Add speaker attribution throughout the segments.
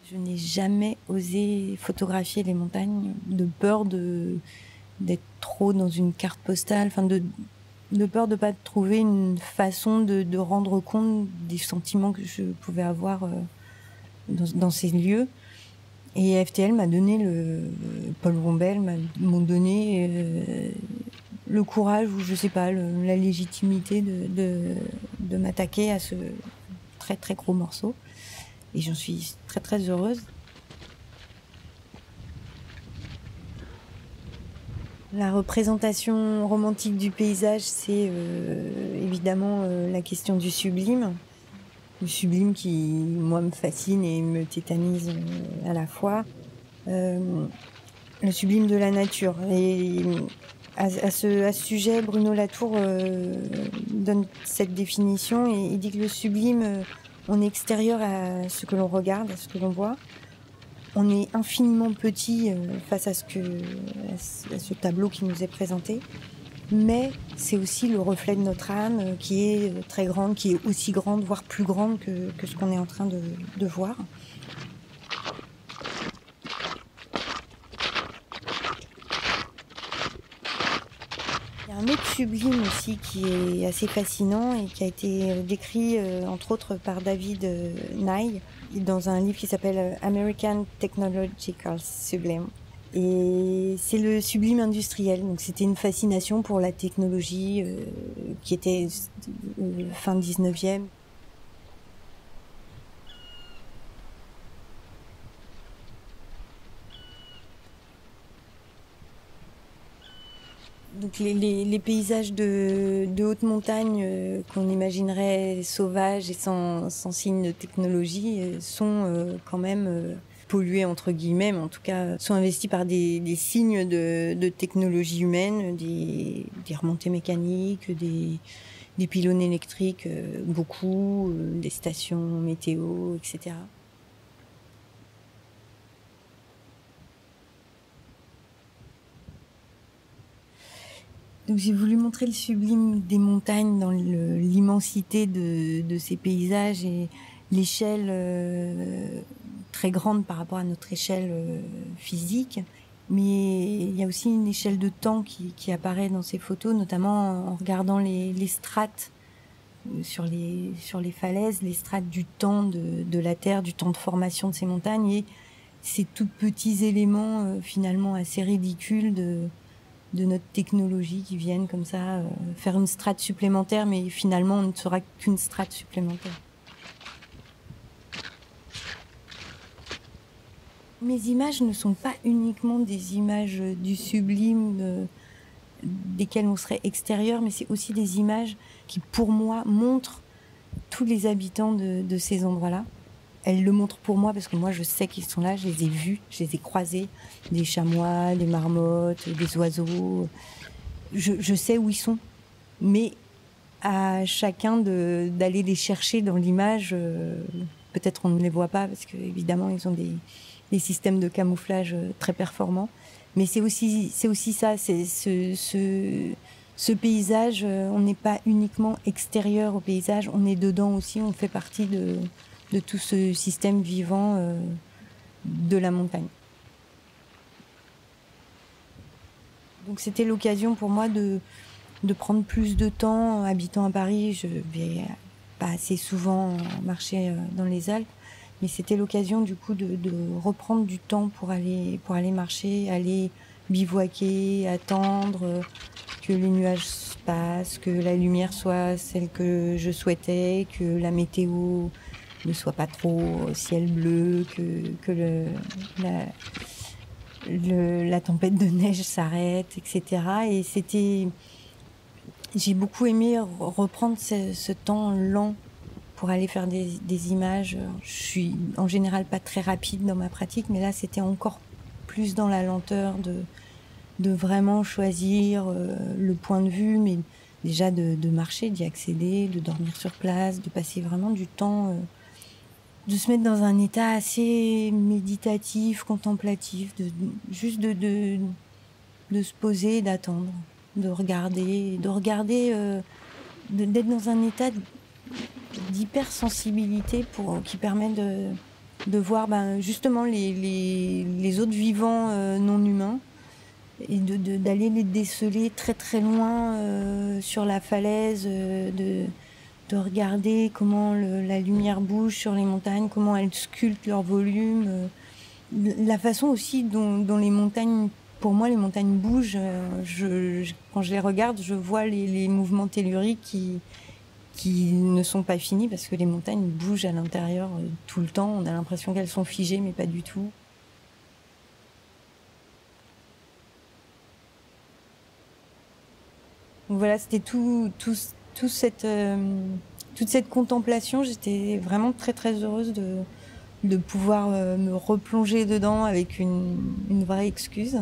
Speaker 1: Je n'ai jamais osé photographier les montagnes de peur d'être trop dans une carte postale, de peur de pas trouver une façon de rendre compte des sentiments que je pouvais avoir dans ces lieux. Et FTL m'a donné Paul Rombel m'ont donné le courage ou je sais pas, la légitimité de m'attaquer à ce très très gros morceau. Et j'en suis très très heureuse. La représentation romantique du paysage, c'est évidemment la question du sublime. Le sublime qui, moi, me fascine et me tétanise à la fois. Le sublime de la nature. Et à ce sujet, Bruno Latour donne cette définition et il dit que le sublime, on est extérieur à ce que l'on regarde, à ce que l'on voit. On est infiniment petit face à ce tableau qui nous est présenté. Mais c'est aussi le reflet de notre âme qui est très grande, qui est aussi grande, voire plus grande que ce qu'on est en train de voir. Il y a un autre sublime aussi qui est assez fascinant et qui a été décrit entre autres par David Nye dans un livre qui s'appelle American Technological Sublime. Et c'est le sublime industriel. Donc c'était une fascination pour la technologie qui était fin 19e. Donc les paysages de haute montagne qu'on imaginerait sauvages et sans signe de technologie sont quand même pollués entre guillemets, mais en tout cas sont investis par des signes de technologie humaine, des remontées mécaniques, des pylônes électriques, beaucoup, des stations météo, etc. Donc j'ai voulu montrer le sublime des montagnes dans l'immensité de ces paysages et l'échelle très grande par rapport à notre échelle physique. Mais il y a aussi une échelle de temps qui apparaît dans ces photos, notamment en regardant les strates sur les falaises, les strates du temps de la Terre, du temps de formation de ces montagnes et ces tout petits éléments finalement assez ridicules de notre technologie qui viennent comme ça faire une strate supplémentaire, mais finalement on ne sera qu'une strate supplémentaire. Mes images ne sont pas uniquement des images du sublime desquelles on serait extérieur, mais c'est aussi des images qui pour moi montrent tous les habitants de ces endroits-là. Elles le montrent pour moi parce que moi je sais qu'ils sont là, je les ai vus, je les ai croisés, des chamois, des marmottes, des oiseaux. Je sais où ils sont, mais à chacun d'aller les chercher dans l'image. Peut-être on ne les voit pas parce que évidemment ils ont des systèmes de camouflage très performants. Mais c'est aussi ça, c'est ce paysage. On n'est pas uniquement extérieur au paysage, on est dedans aussi, on fait partie de tout ce système vivant de la montagne. Donc c'était l'occasion pour moi de prendre plus de temps. Habitant à Paris, je vais pas assez souvent marcher dans les Alpes, mais c'était l'occasion du coup de reprendre du temps pour aller marcher, aller bivouaquer, attendre que les nuages passent, que la lumière soit celle que je souhaitais, que la météo ne soit pas trop ciel bleu, que la tempête de neige s'arrête, etc. Et j'ai beaucoup aimé reprendre ce temps lent pour aller faire des images. Je suis en général pas très rapide dans ma pratique, mais là c'était encore plus dans la lenteur de vraiment choisir le point de vue, mais déjà de marcher, d'y accéder, de dormir sur place, de passer vraiment du temps, de se mettre dans un état assez méditatif, contemplatif, juste de se poser, d'attendre, de regarder, d'être dans un état d'hypersensibilité qui permet de voir justement les autres vivants non humains et d'aller les déceler très très loin sur la falaise, de regarder comment la lumière bouge sur les montagnes, comment elles sculptent leur volume, la façon aussi dont les montagnes, pour moi les montagnes bougent, quand je les regarde, je vois les mouvements telluriques qui ne sont pas finis parce que les montagnes bougent à l'intérieur tout le temps. On a l'impression qu'elles sont figées, mais pas du tout. Donc voilà, c'était toute cette contemplation. J'étais vraiment très très heureuse de pouvoir me replonger dedans avec une vraie excuse.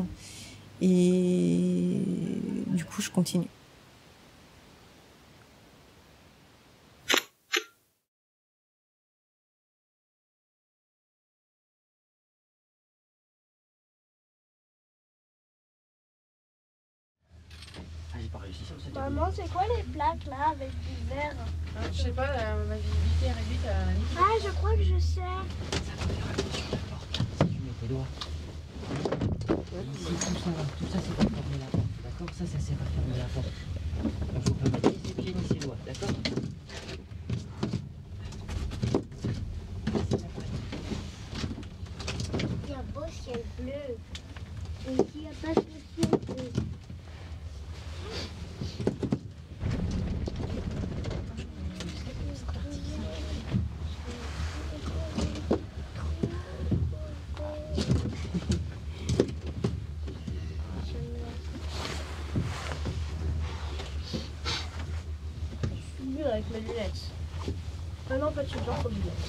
Speaker 1: Et du coup, je continue.
Speaker 2: Maman, c'est quoi les plaques là avec du verre?
Speaker 3: Je sais pas, ma visibilité est réduite à la limite.
Speaker 2: Ah, je crois que je sais.
Speaker 4: Ça va faire sur la porte. Si tu mets tes doigts. Ici, tout ça c'est pour fermer la porte. D'accord? Ça sert à fermer la porte. Donc faut pas mettre ni ses pieds ni ses doigts. D'accord?
Speaker 2: Il y a un beau ciel bleu. Et ici, il n'y a pas de ciel bleu. Avec mes lunettes. Ah non, en fait, je suis blanc aux lunettes.